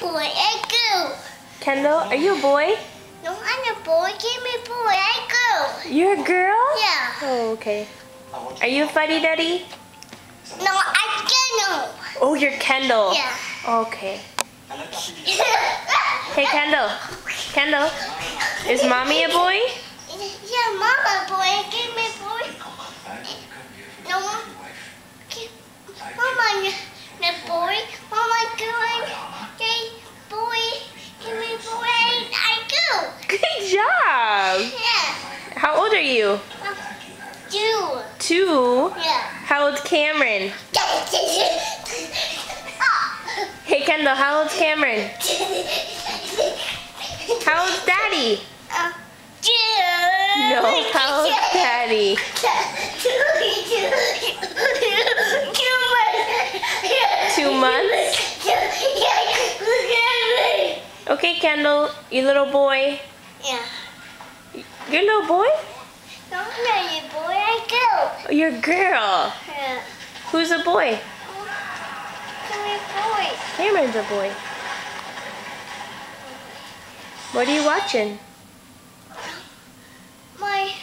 boy. I go. Kendall, are you a boy? No, I'm a boy. Give me boy. I go. You're a girl? Yeah. Oh, okay. Are you a fuddy-duddy? No, I don't. Oh, you're Kendall. Yeah. Okay. Hey, Kendall. Kendall, is mommy a boy? Yeah, mama boy. Give me boy. No, mama, the boy. Mama going. Hey, boy. Give me boy. I go. Good job. Yeah. How old are you? 2. 2? Yeah. How old's Cameron? Hey, Kendall, how old's Cameron? How old's Daddy? 2. No, how old's Daddy? 2 months? Okay, Kendall, you little boy. Yeah. You're a little boy? No, I'm not a boy. I go. Oh, you're a girl. Yeah. Who's a boy? Come here, boy. Cameron's a boy. What are you watching? My